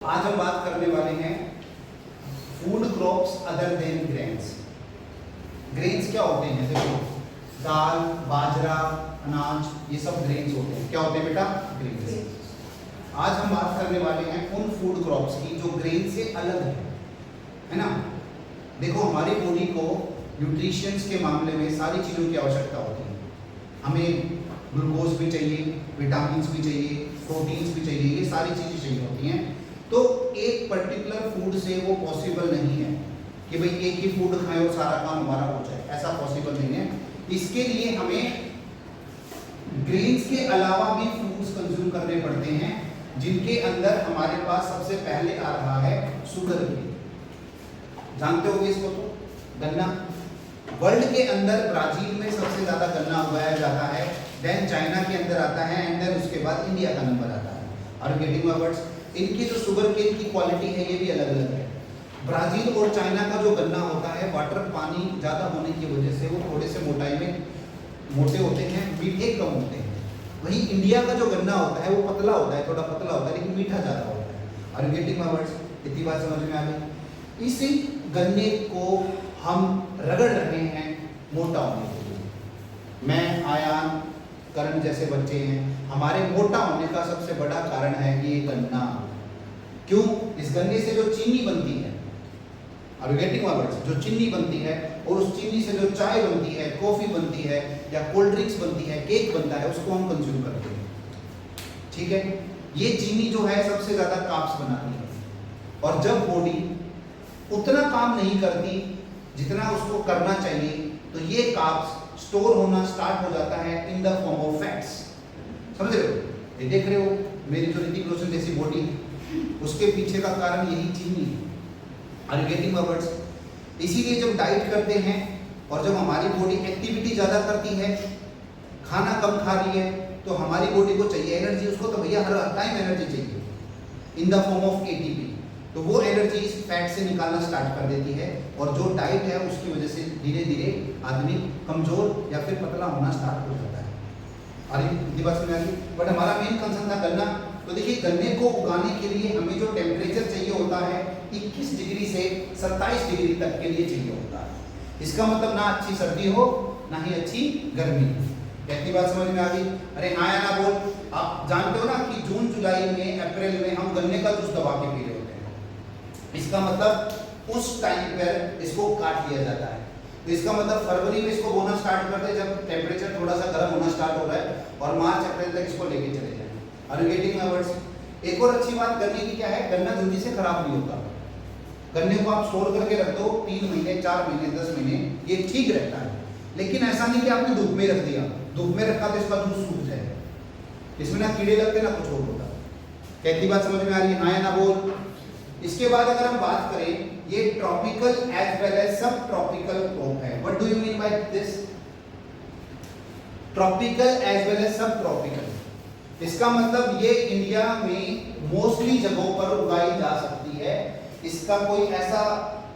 आज हम बात करने वाले हैं food crops other than grains. Grains क्या होते हैं? देखो, दाल, बाजरा, अनाज, ये सब ग्रेन्स होते हैं। क्या होते हैं बेटा? ग्रेन्स। आज हम बात करने वाले हैं उन फूड क्रॉप्स की जो ग्रेन से अलग है ना। देखो, हमारी बॉडी को न्यूट्रिशंस के मामले में सारी चीज़ों की आवश्यकता होती है। हमें ग्लूकोज भी चाहिए, विटामिन भी चाहिए, प्रोटीन्स भी चाहिए, ये सारी चीज़ें चाहिए होती हैं। तो एक पर्टिकुलर फूड से वो पॉसिबल नहीं है कि भाई एक ही फूड खाएं और सारा काम हमारा हो जाए, ऐसा पॉसिबल नहीं है। इसके लिए हमें ग्रेन्स के अलावा भी फूड्स कंज्यूम करने पड़ते हैं, जिनके अंदर हमारे पास सबसे पहले आ रहा है शुगर केन। जानते होंगे इसको तो, गन्ना। वर्ल्ड के अंदर ब्राजील में सबसे ज्यादा गन्ना उगाया जाता है, देन चाइना के अंदर आता है, एंड देन उसके बाद इंडिया का नंबर आता है। और गेटिंग माय वर्ड्स? इनकी जो शुगर केन की क्वालिटी है ये भी अलग अलग है। ब्राजील और चाइना का जो गन्ना होता है, वाटर पानी ज़्यादा होने की वजह से वो थोड़े से मोटाई में मोटे होते हैं, मीठे कम होते हैं। वहीं इंडिया का जो गन्ना होता है वो पतला होता है, थोड़ा पतला होता है, लेकिन मीठा ज़्यादा होता है। और गेटिंग माय वर्ड्स? इतनी बात समझ में आ गई? इसी गन्ने को हम रगड़ रहे हैं मोटा होने के लिए। मैं, आयान, करण जैसे बच्चे हैं, हमारे मोटा होने का सबसे बड़ा कारण है ये गन्ना। क्यों? इस गन्ने से जो चीनी बनती है, और गेटिंग माय वर्ड्स, जो चीनी बनती है, और उस चीनी से जो चाय बनती है, कॉफी बनती है, या कोल्ड ड्रिंक्स बनती है, केक बनता है, उसको हम कंज्यूम करते हैं। ठीक है? ये चीनी जो है सबसे ज्यादा कार्ब्स बनाती है, और जब बॉडी उतना काम नहीं करती जितना उसको करना चाहिए, तो ये कार्ब्स स्टोर होना स्टार्ट हो जाता है in the form of fats. समझ रहे हो? ये देख रहे हो मेरी जो ऋतिक रोशन जैसी बॉडी है, उसके पीछे का कारण यही चीनी है। Are you getting my words? इसीलिए जब डाइट करते हैं और जब हमारी बॉडी एक्टिविटी ज़्यादा करती है, खाना कम खा रही है, तो हमारी बॉडी को चाहिए एनर्जी। उसको तो भैया हर टाइम एनर्जी चाहिए in the form of ATP. तो वो एनर्जी इस फैट से निकालना स्टार्ट कर देती है, और जो डाइट है उसकी वजह से धीरे धीरे आदमी कमजोर या फिर पतला होना स्टार्ट हो जाता है। अरे इतनी बात समझ आ गई? बट हमारा मेन कंसर्न था गन्ना। तो देखिए, गन्ने को उगाने के लिए हमें जो टेम्परेचर चाहिए होता है 21 डिग्री से 27 डिग्री तक के लिए चाहिए होता है। इसका मतलब ना अच्छी सर्दी हो ना ही अच्छी गर्मी। इतनी बात समझ में आ गई? अरे हाँ या ना बोल। आप जानते हो ना कि जून, जुलाई में, अप्रैल में हम गन्ने का जूस दबा के पी रहे होते हैं। इसका मतलब उस टाइम पर इसको काट लिया जाता है। तो इसका मतलब फरवरी में इसको बोना स्टार्ट करते हैं, जब टेम्परेचर थोड़ा सा गर्म होना स्टार्ट हो रहा है, और मार्च अप्रैल तक इसको लेके चले जाएं। Are you getting my words? एक और अच्छी बात गन्ने की क्या है, गन्ना जल्दी से खराब नहीं होता। गन्ने को आप स्टोर करके रख दो 3 महीने, 4 महीने, 10 महीने, ये ठीक रहता है। लेकिन ऐसा नहीं कि आपने धूप में रख दिया, धूप में रखा तो इसका जूस सूख जाएगा। इसमें ना कीड़े लगते ना कुछ और होता। कहती बात समझ में आ रही है? हाँ या ना बोल? इसके बाद अगर हम बात करें, ये tropical as well as sub tropical crop है। What do you mean by this? Tropical as well as sub tropical. इसका मतलब ये इंडिया में मोस्टली जगहों पर उगाई जा सकती है। इसका कोई ऐसा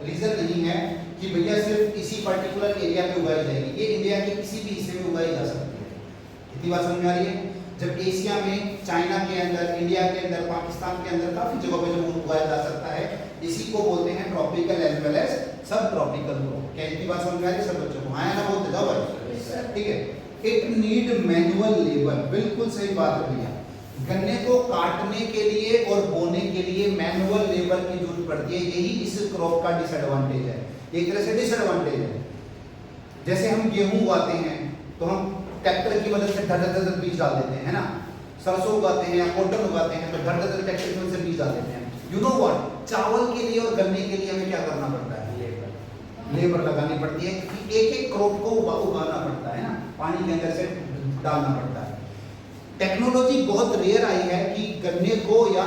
रीजन नहीं है कि भैया सिर्फ इसी पर्टिकुलर एरिया में उगाई जाएगी। ये इंडिया के किसी भी हिस्से में उगाई जा सकती है। कितनी बात समझ में आ रही है? जब एशिया में, चाइना के अंदर, इंडिया के अंदर, पाकिस्तान के अंदर काफी जगहों पे जो उगाया जा सकता है, इसी को बोलते हैं tropical as well as sub tropical crop. क्या इतनी बात समझ में आ रही है सब बच्चों को? हाँ या ना बोलते जाओ भाई। ठीक है? It need manual labour. बिल्कुल सही बात है भैया। गन्ने को काटने के लिए और बोने के लिए मैनुअल लेबर की जरूरत पड़ती है। यही इस क्रॉप का डिसएडवांटेज है, एक तरह से डिसएडवांटेज है। जैसे हम गेहूं उगाते हैं तो हम ट्रैक्टर की मदद से धड़ बीज डाल देते हैं, है ना। सरसों उगाते हैं या कॉटन उगाते हैं तो धड़ ट्रैक्टर की मदद से बीज डाल देते हैं। You know what? चावल के लिए और गन्ने के लिए हमें क्या करना पड़ता है? लेबर लगानी पड़ती है, क्योंकि एक एक क्रॉप को उगाना पड़ता है ना, पानी के अंदर से डालना पड़ता है। टेक्नोलॉजी बहुत रेयर आई है कि गन्ने को या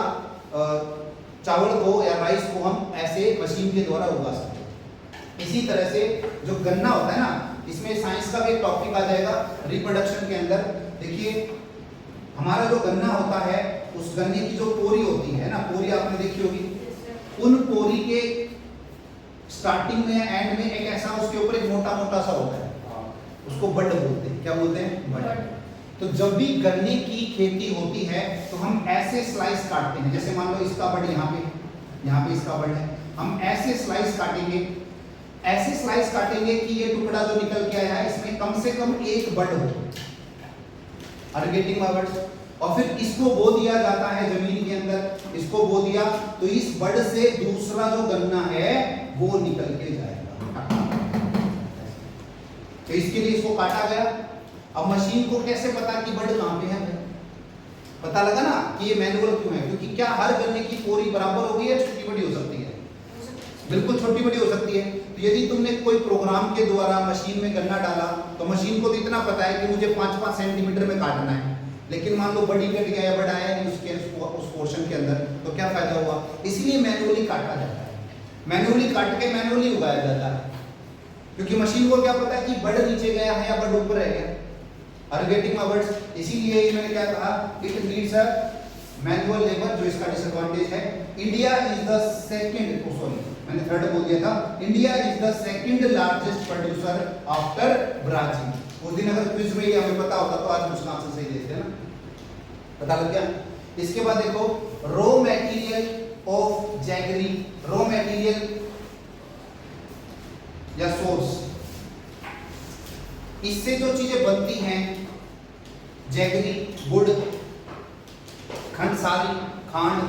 चावल को या राइस को हम ऐसे मशीन के द्वारा उगा सकते। इसी तरह से जो गन्ना होता है ना, इसमें साइंस का भी एक टॉपिक आ जाएगा रिप्रोडक्शन के अंदर। देखिए, हमारा जो गन्ना होता है, उस गन्ने की जो पोरी होती है ना, पोरी आपने देखी होगी, उन पोरी के स्टार्टिंग में, एंड में एक ऐसा उसके ऊपर एक मोटा मोटा सा होता है, उसको बड बोलते हैं। क्या बोलते हैं? बड। तो जब भी गन्ने की खेती होती है तो हम ऐसे स्लाइस काटते हैं, जैसे मान लो इसका बड यहाँ पे इसका बड है, हम ऐसे स्लाइस काटेंगे, ऐसे स्लाइस काटेंगे कि ये टुकड़ा जो निकल के आया है इसमें कम से कम एक बड हो। Are getting my words? और फिर इसको बो दिया जाता है जमीन के अंदर, इसको बो दिया तो इस बड से दूसरा जो गन्ना है वो निकल के जाएगा। तो इसके लिए इसको काटा गया। अब मशीन को कैसे पता कि बड कहां पे है? पता लगा ना कि ये मैनुअल क्यों है, क्योंकि क्या हर गन्ने की पोरी बराबर होगी या छोटी बड़ी हो सकती है? बिल्कुल छोटी बड़ी हो सकती है। तो यदि तुमने कोई प्रोग्राम के द्वारा मशीन में गन्ना डाला तो मशीन को तो इतना पता है कि मुझे 5-5 सेंटीमीटर में काटना है, लेकिन मान लो बड़ी कट गया या बड़ा आया नहीं उस पोर्शन के अंदर, तो क्या फायदा हुआ? इसलिए मैनुअली काटा जाता है, मैनुअली काट के मैनुअली उगाया जाता है, क्योंकि मशीन को क्या पता है कि बड़ नीचे गया है या बड़ ऊपर रह गया। Are getting my words? इसीलिए मैंने क्या कहा, it needs a manual labour, जो इसका डिसएडवांटेज है। India is the second, sorry मैंने थर्ड बोल दिया था, India is the second largest producer after Brazil. उस दिन अगर क्विज में ये हमें पता होता तो आज उसका आंसर सही देते ना, पता लग गया। इसके बाद देखो raw material of jaggery, raw material या सोर्स, इससे जो चीजें बनती हैं, जैगरी, गुड़, खंडसारी, खांड,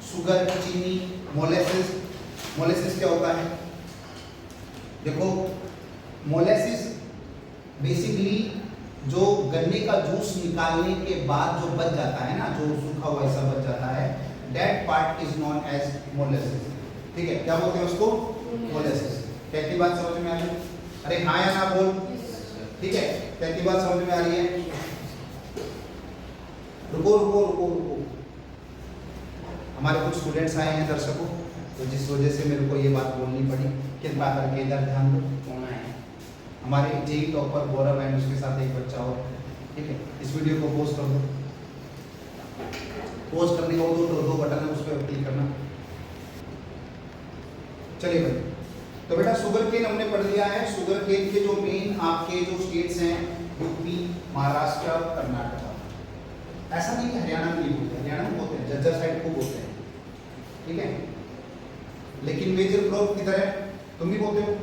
शुगर, चीनी, मोलेसिस। मोलेसिस क्या होता है? देखो मोलेसिस बेसिकली जो गन्ने का जूस निकालने के बाद जो बच जाता है ना, जो सूखा हुआ ऐसा बच जाता है, that part is known as molasses. ठीक है, क्या बोलते हैं उसको? मोलेसिस। कहती बात समझ में आ रही है? अरे हाँ या ना बोल। ठीक है, कहती बात समझ में आ रही है? रुको रुको रुको रुको, हमारे कुछ स्टूडेंट्स आए हैं दर्शकों, तो जिस वजह से मेरे को ये बात बोलनी पड़ी, कृपया करके इधर ध्यान दो। कौन है? हमारे जेई टॉपर गौरव एंड उसके साथ एक बच्चा और। ठीक है, इस वीडियो को पोस्ट कर दो। पोस्ट करने को दो बटन है, उस पर क्लिक करना। चलिए भाई, तो बेटा शुगर केन हमने पढ़ लिया है। शुगर केन के जो मेन आपके जो स्टेट्स हैं, यूपी, महाराष्ट्र, कर्नाटका। ऐसा नहीं कि हरियाणा में नहीं बोलते, हरियाणा में बोलते हैं, जज्जर साइड को बोलते हैं। ठीक है, लेकिन मेजर क्रॉप किधर है? तुम भी बोलते हो?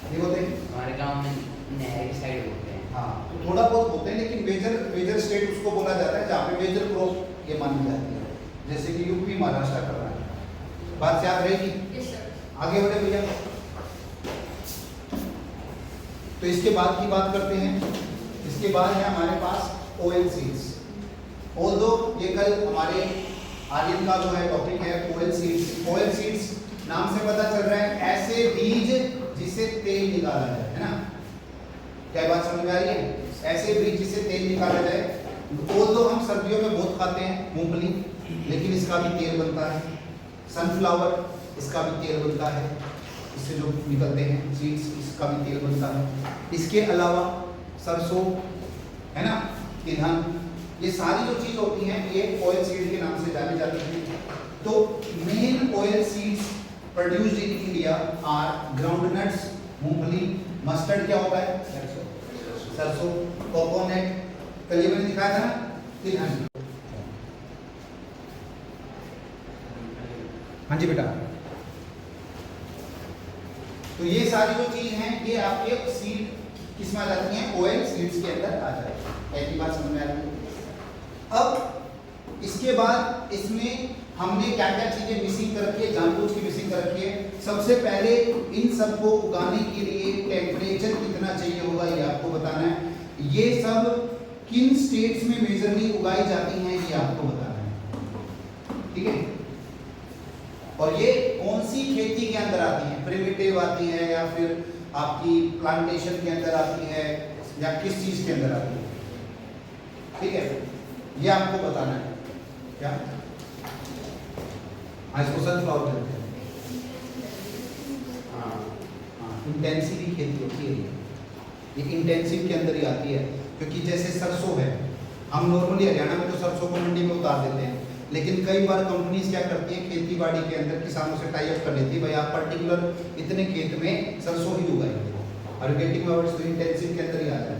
नहीं बोलते? हमारे गांव में नहर की साइड बोलते हैं। हाँ, तो थोड़ा बहुत बोलते हैं, लेकिन मेजर स्टेट उसको बोला जाता है जहाँ पे मेजर क्रॉप ये मानी जाती है, जैसे कि यूपी, महाराष्ट्र, कर्नाटक। बात याद रहेगी? Yes sir. आगे बढ़े भैया। तो इसके बाद की बात करते हैं। इसके बाद है हमारे पास ऑयल सीड्स। ऑल्दो ये कल हमारे आर्यन का जो है टॉपिक है ऑयल सीड्स। ऑयल सीड्स नाम से पता चल रहा है ऐसे बीज जिसे तेल निकाला जाए, है ना? क्या बात समझ में आ रही है? ऐसे बीज जिसे तेल निकाला जाए। ऑल्दो हम सर्दियों में बहुत खाते हैं मूंगफली, लेकिन इसका भी तेल बनता है। सनफ्लावर, इसका भी तेल बनता है, इससे जो निकलते हैं सीड्स, इसका भी तेल बनता है। इसके अलावा सरसों, है ना, तिलहन, ये सारी जो चीज होती हैं ये ऑयल सीड के नाम से जानी जाती हैं। तो main oil seeds produced in India are groundnuts, मूंगफली, मस्टर्ड क्या होता है? सरसों, कोकोनट, कल ये मैंने दिखाया था ना, तिलहन। हाँ जी बेटा, तो ये सारी जो चीज हैं ये आपके सीड किस में आ जाती हैं? ऑयल सीड्स के अंदर आ जाती है। ऐसी बात समझ में आ रही है? अब इसके बाद इसमें हमने क्या क्या चीजें मिसिंग कर रखी है, जानबूझ के मिसिंग कर रखी है। सबसे पहले इन सबको उगाने के लिए टेम्परेचर कितना चाहिए होगा ये आपको बताना है। ये सब किन स्टेट्स में मेजरली उगाई जाती हैं ये आपको बताना है। ठीक है, और ये कौन सी खेती के अंदर आती है? प्रिमिटिव आती है या फिर आपकी प्लांटेशन के अंदर आती है या किस चीज के अंदर आती है? ठीक है, ये आपको बताना है। क्या? हाँ, इसको सनफ्लावर कहते हैं। हाँ, इंटेंसिव खेती होती है ये इंटेंसिव के अंदर ही आती है, क्योंकि जैसे सरसों है, हम नॉर्मली हरियाणा में तो सरसों को मंडी में उतार देते हैं, लेकिन कई बार कंपनीज क्या करती हैं, खेती बाड़ी के अंदर किसानों से टाई अप कर लेती है, भाई आप पर्टिकुलर इतने खेत में सरसों ही उगाएंगे, और गेटिंग पावर्स तो इंटेंसिव के अंदर ही आ जाता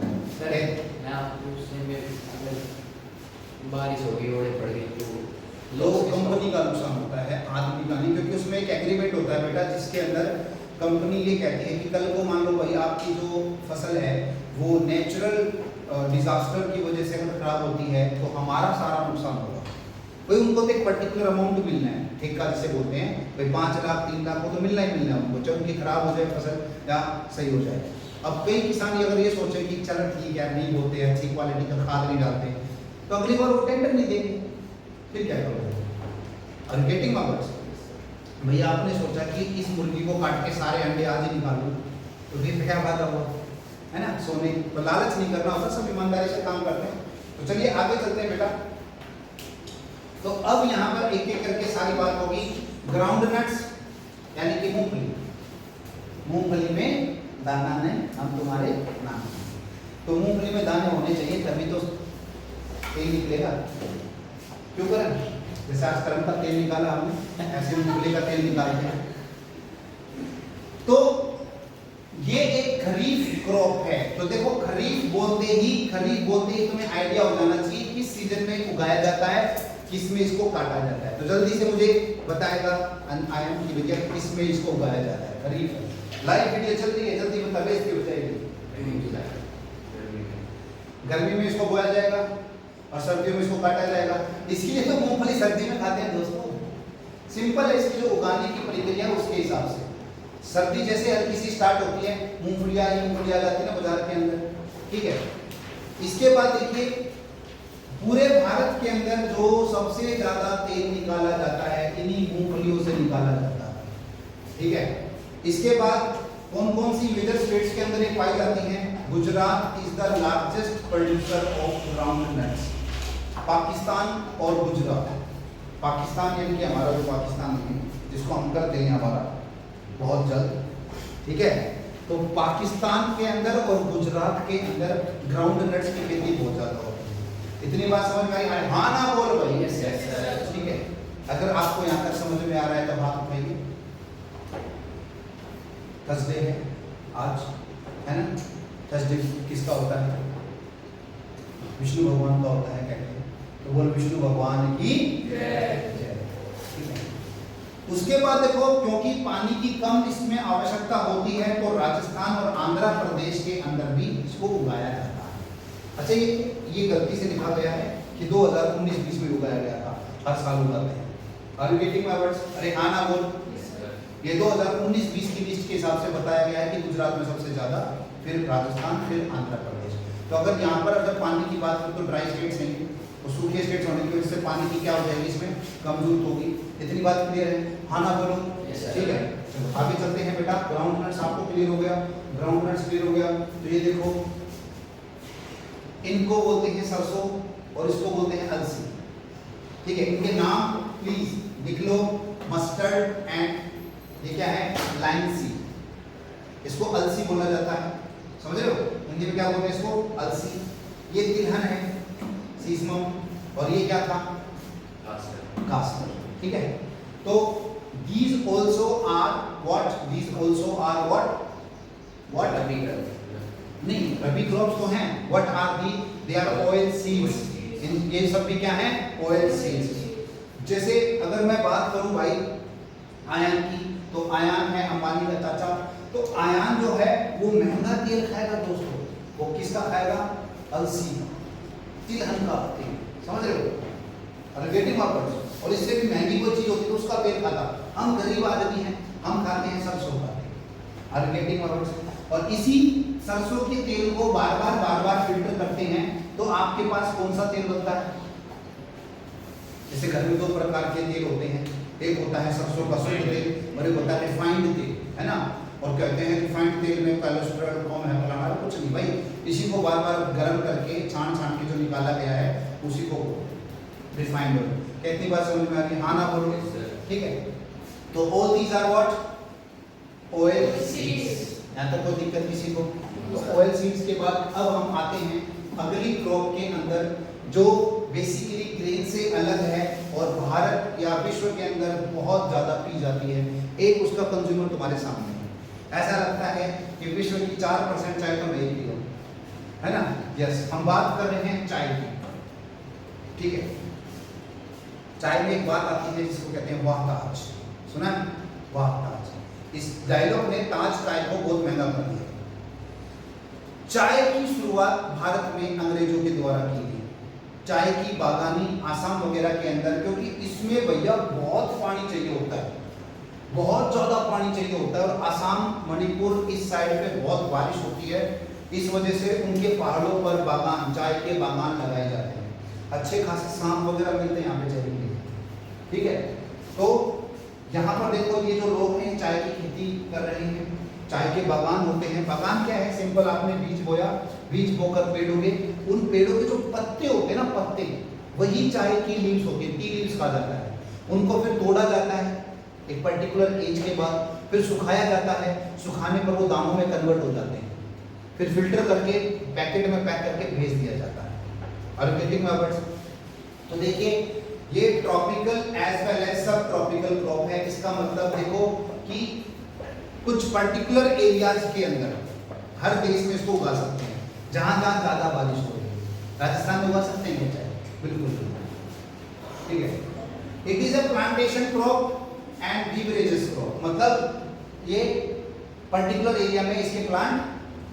है। ना उससे में अगर बारिश हो गई ओले पड़ गई तो लोग कंपनी का नुकसान होता है, आदमी का नहीं, क्योंकि उसमें एक एग्रीमेंट होता है बेटा, जिसके अंदर कंपनी ये कहती है कि कल को मान लो भाई आपकी जो फसल है वो नेचुरल डिजास्टर की वजह से अगर खराब होती है तो हमारा सारा नुकसान होगा। भाई उनको तो एक पर्टिकुलर अमाउंट मिलना है, ठेका जिसे बोलते हैं, भाई 5 लाख 3 लाख को तो मिलना ही मिलना है उनको, जब उनकी खराब हो जाए फसल या सही हो जाए। अब कई किसान अगर ये सोचे कि चलो ठीक है नहीं बोलते, अच्छी क्वालिटी का खाद नहीं डालते, तो अगली बार वो टेंडर नहीं देंगे, फिर क्या करोगे? और गेटिंग मार्क्स भैया आपने सोचा कि इस मुर्गी को काट के सारे अंडे आज ही निकालूं, तो फिर क्या फायदा हुआ, है ना? सोने तो लालच नहीं करना होता, सब ईमानदारी से काम करते हैं। तो चलिए आगे चलते हैं बेटा। तो अब यहाँ पर एक एक करके सारी बात होगी। ग्राउंड नट्स यानी कि मूंगफली, मूंगफली में दाना ने हम तुम्हारे नाम, तो मूंगफली में दाने होने चाहिए तभी तो तेल निकलेगा। क्यों करें? जैसे आज कर्म का तेल निकाला हमने, ऐसे मूंगफली का तेल निकालते हैं। तो ये एक खरीफ क्रॉप है। तो देखो खरीफ बोलते ही तुम्हें आइडिया हो जाना चाहिए किस सीजन में उगाया जाता है, किस में इसको काटा जाता है। तो जल्दी से मुझे बताएगा आयन की भैया किस में इसको उगाया जाता है। खरीफ है। लाइव वीडियो चल रही है, जल्दी बता, बेइज्जती हो जाएगी। गर्मी में इसको बोया जाएगा और सर्दियों में इसको काटा जाएगा। इसके लिए तो मूंगफली सर्दी में खाते हैं दोस्तों। सिंपल है इसकी जो उगाने की प्रक्रिया है उसके हिसाब से। सर्दी जैसे हल्की सी स्टार्ट होती है, मूंगफली आ जाती है ना बाजार के अंदर, ठीक है। इसके बाद देखिए पूरे भारत के अंदर जो सबसे ज्यादा तेल निकाला जाता है इन्हीं मूंगफलियों से निकाला जाता है, ठीक है। इसके बाद कौन कौन सी मेजर स्टेट्स के अंदर ये पाई जाती हैं? Gujarat is the largest producer of ground nuts. Pakistan और गुजरात, पाकिस्तान यानी कि हमारा जो पाकिस्तान है जिसको हम करते हैं हमारा बहुत जल्द, ठीक है। तो पाकिस्तान के अंदर और गुजरात के अंदर ग्राउंड नट्स की खेती बहुत ज्यादा होती है। इतनी बात समझ में आई? हाँ ना बोल भाई, यस यस, ठीक है। अगर आपको यहाँ तक समझ में आ रहा है तो हाथ उठाइए। थर्सडे है आज, है ना? थर्सडे किसका होता है? विष्णु भगवान का होता है, कहते हैं। तो बोल विष्णु भगवान की जय। उसके बाद देखो क्योंकि पानी की कम इसमें आवश्यकता होती है तो राजस्थान और आंध्र प्रदेश के अंदर भी इसको उगाया जाता है। अच्छा ये गलती से लिखा गया है कि 2019-20 में उगाया गया था, हर साल उगाते हैं। Are you getting my words? अरे हाँ ना बोल। ये 2019-20 की लिस्ट के हिसाब से बताया गया है कि गुजरात में सबसे ज्यादा, फिर राजस्थान, फिर आंध्र प्रदेश। तो अगर यहाँ पर अगर पानी की बात करें तो ड्राई स्टेट्स हैं, तो सूखे स्टेट्स होने की वजह से पानी की क्या हो जाएगी, इसमें कमजोर होगी। इतनी बात क्लियर है? हाँ ना बोलो, ठीक है। चलो आगे चलते हैं बेटा। ग्राउंड नट्स आपको क्लियर हो गया, ग्राउंड नट्स क्लियर हो गया। तो ये देखो इनको बोलते हैं सरसों और इसको बोलते हैं अलसी, ठीक है। इनके नाम प्लीज लिख लो, मस्टर्ड एंड ये क्या है, लाइन सी। इसको अलसी बोला जाता है, समझ रहे हो? हिंदी में क्या बोलते हैं इसको? अलसी। ये तिलहन है, सीसमम, और ये क्या था? कास्टर, ठीक है। तो these also are what? These also are what? What? नहीं, रबी क्रॉप्स तो हैं। What are the? They are oil seeds. ये सब भी क्या है? Oil seeds। जैसे अगर मैं बात करूं भाई आयान की, तो आयान है अंबानी का चाचा। तो आयान जो है वो महंगा तेल खाएगा दोस्तों। वो किसका खाएगा? अलसी, तिलहन का तेल, समझ रहे हो? Getting marks. और इससे भी महंगी कोई चीज होती है तो उसका तेल खाता। हम गरीब आदमी हैं, हम खाते हैं सरसों का तेल। Getting marks. और इसी सरसों के तेल को बार बार फिल्टर करते हैं तो आपके पास कौन सा तेल बनता है? जैसे घर में 2 प्रकार के तेल होते हैं, एक होता है सरसों का शुद्ध तेल और एक होता है रिफाइंड तेल, है ना? और कहते हैं रिफाइंड तेल में कोलेस्ट्रॉल कम है, फलाना कुछ नहीं भाई। इसी को बार गर्म करके छान के जो निकाला गया है उसी को रिफाइंड ऑयल। कितनी बात समझ में आ रही है? हाँ ना बोलो, ठीक है। तो all these are what? Oil seeds. यहाँ तक कोई दिक्कत किसी को? तो ऑयल सीड्स के बाद अब हम आते हैं अगली क्रॉप के अंदर जो बेसिकली ग्रेन से अलग है और भारत या विश्व के अंदर बहुत ज्यादा पी जाती है। एक उसका कंज्यूमर तुम्हारे सामने है। ऐसा लगता है कि विश्व की 4% चाय तो मैं ही पी लूं, है ना? यस, हम बात कर रहे हैं चाय की, ठीक है। चाय में एक बात आती है जिसको कहते हैं वाह ताज, सुना है? वाह ताज। इस डायलॉग ने ताज चाय को बहुत महंगा कर दिया। चाय की शुरुआत भारत में अंग्रेजों के द्वारा की गई। चाय की बागानी आसाम वगैरह के अंदर, क्योंकि इसमें भैया बहुत पानी चाहिए होता है, बहुत ज़्यादा पानी चाहिए होता है, और आसाम मणिपुर इस साइड पे बहुत बारिश होती है, इस वजह से उनके पहाड़ों पर बागान, चाय के बागान लगाए जाते हैं। अच्छे खासे सांप वगैरह मिलते हैं यहाँ पे चाय के लिए, ठीक है। तो यहाँ पर देखो ये जो लोग हैं चाय की खेती कर रहे हैं, चाय के बागान होते हैं। बागान क्या है? सिंपल, आपने बीज बोया, बीज बोकर पेड़ उगे, उन पेड़ों के जो पत्ते होते हैं ना, पत्ते, वही चाय की लीव्स होती है, टी लीव्स कहा जाता है। उनको फिर तोड़ा जाता है एक पर्टिकुलर एज के बाद, फिर सुखाया जाता है, सुखाने पर वो दानों में कन्वर्ट हो जाते हैं, फिर फिल्टर करके पैकेट में पैक करके भेज दिया जाता है। और गेटिंग माय वर्ड्स? तो देखिए ये tropical as well as sub tropical crop है। इसका मतलब देखो कि कुछ पर्टिकुलर एरियाज के अंदर हर देश में इसको उगा सकते हैं, जहां जहां ज्यादा बारिश हो रही है। राजस्थान में उगा सकते हैं क्या? बिल्कुल, ठीक है। It is a plantation crop and beverages crop, मतलब ये पर्टिकुलर एरिया में इसके प्लांट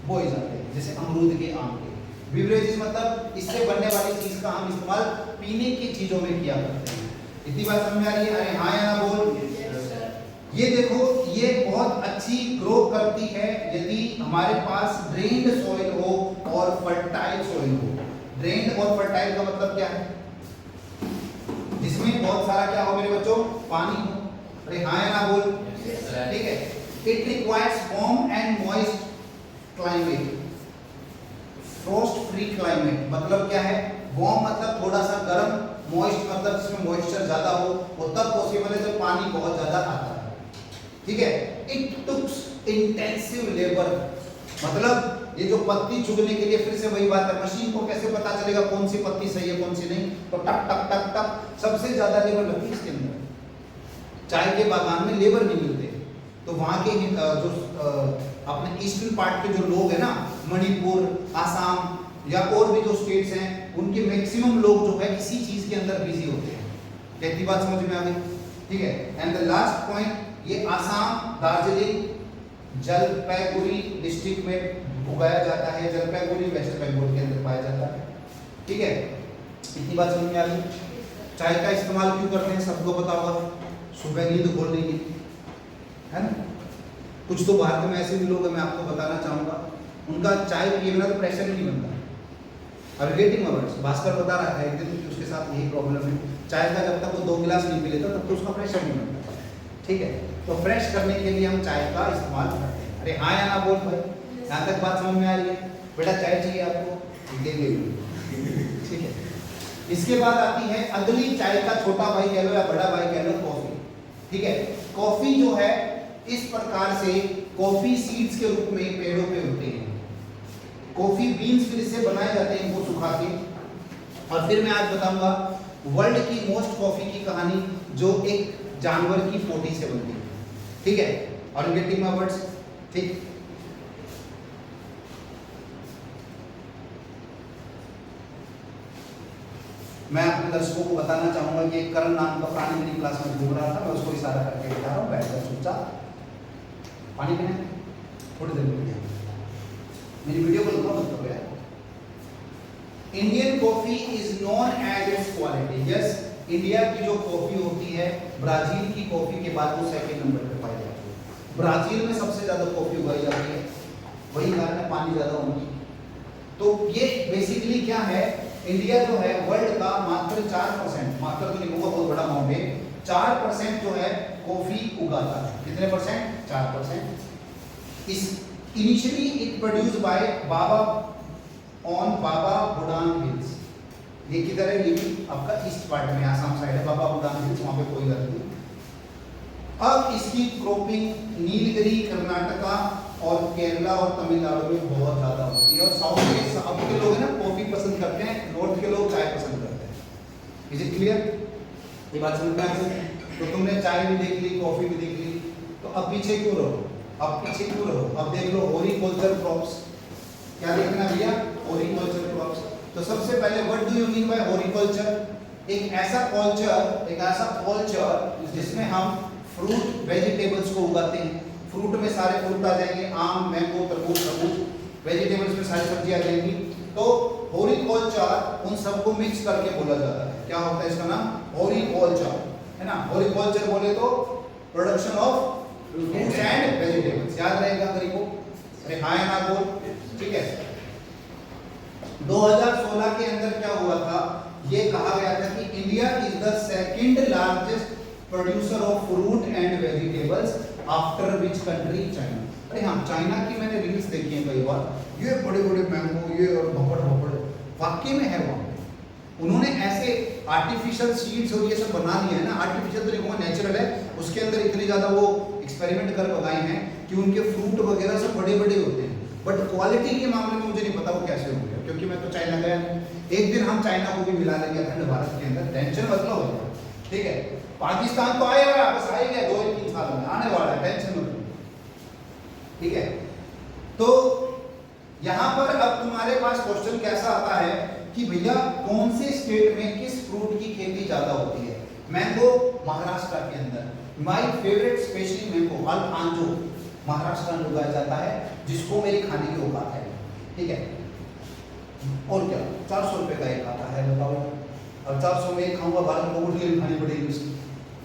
बोए जाते हैं, जैसे अमरूद के, आम के। बीवरेजेस मतलब इससे बनने वाली चीज का हम इस्तेमाल पीने की चीजों में किया करते हैं। इतनी बात समझ में आ रही है? अरे हाँ या ना बोल। ये देखो ये बहुत अच्छी ग्रो करती है यदि हमारे पास ड्रेन्ड सॉइल हो और फर्टाइल सॉइल हो। ड्रेन्ड और फर्टाइल का मतलब क्या है? जिसमें बहुत सारा क्या हो मेरे बच्चों? पानी हो। अरे हाँ या ना बोल, ठीक है। It requires warm and moist climate, Frost free climate मतलब क्या है? वार्म मतलब थोड़ा सा गर्म, मॉइस्ट मतलब जिसमें मॉइस्चर ज्यादा हो, वो तब पॉसिबल है जब पानी बहुत ज्यादा आता है, ठीक है। इट टुक्स इंटेंसिव लेबर, मतलब ये जो पत्ती चुगने के लिए, फिर से वही बात है, मशीन को कैसे पता चलेगा कौन सी पत्ती सही है कौन सी नहीं? तो टक टक टक टक सबसे ज्यादा लेबर लगती है इसके अंदर। चाय के बागान में लेबर नहीं मिलते, तो वहाँ के जो अपने ईस्टर्न पार्ट के जो लोग हैं ना, मणिपुर, आसाम या और भी जो स्टेट्स हैं, उनके मैक्सिमम लोग जो है इसी चीज के अंदर बिजी होते हैं। कितनी बात समझ में आ गई? ठीक है। एंड द लास्ट पॉइंट, ये आसाम, दार्जिलिंग, जलपाईगुड़ी डिस्ट्रिक्ट में उगाया जाता है। जलपाईगुड़ी वेस्ट बंगाल के अंदर पाया जाता है, ठीक है। इतनी बात समझ में आ गई? चाय का इस्तेमाल क्यों करते हैं सबको पता होगा, सुबह नींद खोलने की, है ना। कुछ तो भारत में ऐसे भी लोग हैं, मैं आपको बताना चाहूँगा, उनका चाय पिए बिना तो प्रेशर ही नहीं बनता। अब गेटिंग वर्ड्स, भास्कर बता रहा है एक दिन कि उसके साथ यही प्रॉब्लम है, चाय का जब तक वो 2 गिलास नहीं पी लेता तब तो उसका प्रेशर नहीं बनता, ठीक है। तो फ्रेश करने के लिए हम चाय का इस्तेमाल करते हैं। अरे हाँ या ना बोल भाई, यहाँ तक बात समझ में आ रही है? बेटा चाय चाहिए आपको, ले ले, ठीक है। इसके बाद आती है अगली चाय का छोटा भाई कह लो या बड़ा भाई कह लो, कॉफी, ठीक है। कॉफी जो है इस प्रकार से कॉफी सीड्स के रूप में पेड़ों पे होते हैं। कॉफी बीन्स फिर से बनाए जाते हैं इनको सुखा के। और फिर मैं आज बताऊंगा वर्ल्ड की मोस्ट कॉफी की कहानी, जो एक जानवर की पोटी से बनती है, ठीक है। और गेटिंग माय वर्ड्स, ठीक। मैं अपने दर्शकों को बताना चाहूंगा कि एक करण नाम का प्राणी मेरी क्लास में घूम रहा था, मैं उसको इशारा करके बता रहा हूँ, बैठकर चुपचाप पानी पीने, थोड़ी देर में मेरी वीडियो को देखो मत करो यार। Indian coffee is known as its quality. Yes, India की जो कॉफी होती है ब्राजील की कॉफी के बाद वो सेकंड नंबर पे पाई जाती है। ब्राजील में सबसे ज्यादा कॉफी उगाई जाती है, वही कारण है पानी ज्यादा होने की। तो ये बेसिकली क्या है, इंडिया जो है वर्ल्ड का मात्र 4%, मात्र तो नहीं होगा, बहुत बड़ा अमाउंट है, 4% जो है कॉफी उगाता है। कितने परसेंट? 4%। इस initially it produced by Baba on Baba Budan hills. ये किधर है? ये भी आपका ईस्ट पार्ट में, आसाम साइड है, बाबा बुडान हिल्स, वहां पे कोई गलती नहीं। अब इसकी क्रॉपिंग नीलगिरी, कर्नाटका और केरला और तमिलनाडु में बहुत ज्यादा होती है। और साउथ के लोग है ना कॉफी पसंद करते हैं, नॉर्थ के लोग चाय पसंद करते हैं। Is it clear? ये बात समझ में आ गई? तो तुमने चाय भी देख ली, कॉफी भी देख ली, तो अब पीछे क्यों रहो? अब पीछे क्यों रहो? अब देख लो हॉर्टिकल्चर क्रॉप्स। क्या देखना भैया? Horticulture crops. तो सबसे पहले what do you mean bye horticulture? एक ऐसा कल्चर जिसमें हम फ्रूट वेजिटेबल्स को उगाते हैं। फ्रूट में सारे फ्रूट आ जाएंगे, आम, मैंगो, तरबूज, वेजिटेबल्स में सारी सब्जी आ जाएंगी। तो हॉर्टिकल्चर उन सबको मिक्स करके बोला जाता है। क्या होता है इसका नाम? हॉर्टिकल्चर, है ना। हॉर्टिकल्चर बोले तो production of fruits and vegetables. याद रहेगा गरीबों? अरे हाँ या ना बोल, ठीक है। 2016 के अंदर क्या हुआ था? ये कहा गया था कि India is the second largest producer of fruit and vegetables after which country? China. अरे हाँ, चाइना की मैंने रील्स देखी है कई बार, ये बड़े बड़े मैंगो, ये और भपड़ वाकई में है वहाँ पे। उन्होंने ऐसे आर्टिफिशियल सीड्स और ये सब बना लिए है ना, आर्टिफिशियल तरीकों में, नेचुरल है, उसके अंदर इतने ज्यादा वो एक्सपेरिमेंट कर लगाए हैं कि उनके फ्रूट वगैरह सब बड़े बड़े होते हैं। बट क्वालिटी के मामले में मुझे नहीं पता वो कैसे होंगे, क्योंकि मैं तो चाइना गया नहीं। एक दिन हम चाइना को भी मिला लेंगे अखंड भारत के अंदर, टेंशन मत लो, ठीक है। पाकिस्तान तो आएगा, बस आ ही गया 2-3 साल में, आने वाला है, टेंशन मत लो, ठीक है। तो यहाँ पर अब तुम्हारे पास क्वेश्चन कैसा आता है कि भैया कौन से स्टेट में किस फ्रूट की खेती ज्यादा होती है? मैंगो महाराष्ट्र के अंदर, my favourite specially mango Alfonso Maharashtra में उगाया जाता है, जिसको मेरी खाने की औकात है, ठीक है। और क्या 400 रुपए का एक आता है, बताओ। और 400 में एक खाऊंगा, भारत को उठली खानी पड़ेगी उसकी,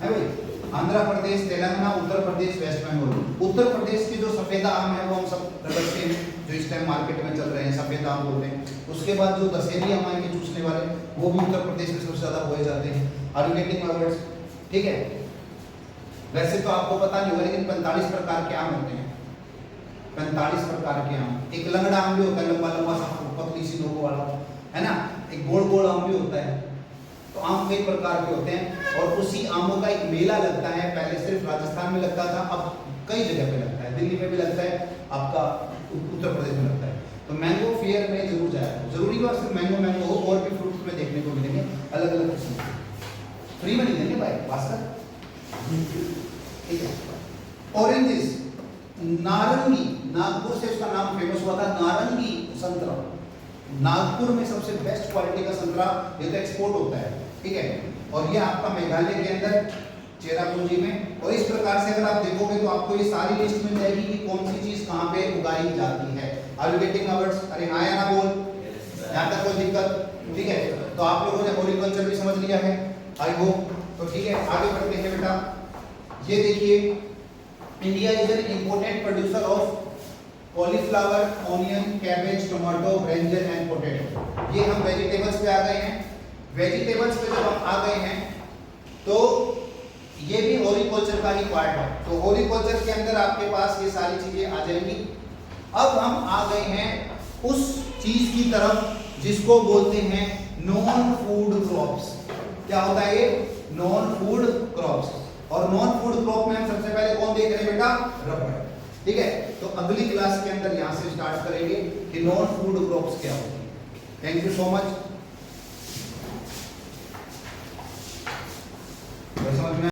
है भाई। आंध्र प्रदेश, तेलंगाना, उत्तर प्रदेश, वेस्ट बंगाल। उत्तर प्रदेश के जो सफेदा आम है वो हम सब रगड़ते हैं, जो इस टाइम मार्केट में चल रहे हैं, सफेद आम बोलते हैं। उसके बाद जो दशहरी आम आएंगे चूसने वाले, वो भी उत्तर प्रदेश में सबसे ज्यादा बोए जाते हैं। Are you getting my words? ठीक है। वैसे तो आपको पता नहीं होगा, लेकिन 45 प्रकार के आम होते हैं, 45 प्रकार के आम। एक लंगड़ा आम भी होता है, लंबा लंबा सा, पतली सी नोक वाला, है ना। एक गोल गोल आम भी होता है। तो आम कई प्रकार के होते हैं, और उसी आमों का एक मेला लगता है। पहले सिर्फ राजस्थान में लगता था, अब कई जगह पे लगता है, दिल्ली में भी लगता है, आपका उत्तर प्रदेश में लगता है। तो मैंगो फेयर में जरूर जाए, जरूरी बात सिर्फ मैंगो हो, और भी फ्रूट्स में देखने को मिलेंगे अलग अलग किस्म के, फ्री में नहीं देंगे भाई, भास्कर, ठीक है। ऑरेंजेस, नारंगी, नागपुर से उसका नाम फेमस हुआ था, नारंगी संतरा। नागपुर में सबसे बेस्ट क्वालिटी का संतरा ये तो एक्सपोर्ट होता है, ठीक है। और ये आपका मेघालय के अंदर चेरापूंजी में। और इस प्रकार से अगर आप देखोगे तो आपको ये सारी लिस्ट मिल जाएगी कि कौन सी चीज कहाँ पे उगाई जाती है। Are you getting my words? अरे हाँ या ना बोल, यहाँ तक कोई दिक्कत? ठीक है। तो आप लोगों ने हॉर्टिकल्चर भी समझ लिया है, आई होप। तो ठीक है, आगे बढ़ते हैं बेटा। ये देखिए, India is an important producer of cauliflower, onion, cabbage, tomato, brinjal and potato. ये हम वेजिटेबल्स पे आ गए हैं। वेजिटेबल्स पे जब हम आ गए हैं तो ये भी हॉर्टिकल्चर का ही पार्ट है। तो हॉर्टिकल्चर के अंदर आपके पास ये सारी चीजें आ जाएंगी। अब हम आ गए हैं उस चीज की तरफ जिसको बोलते हैं नॉन फूड क्रॉप्स। क्या होता है ये? Non food crops. और नॉन फूड क्रॉप में हम सबसे पहले कौन देख रहे हैं बेटा? रबड़, ठीक है। तो अगली क्लास के अंदर यहां से स्टार्ट करेंगे कि नॉन फूड क्रॉप्स क्या होती है। Thank you so much. समझ में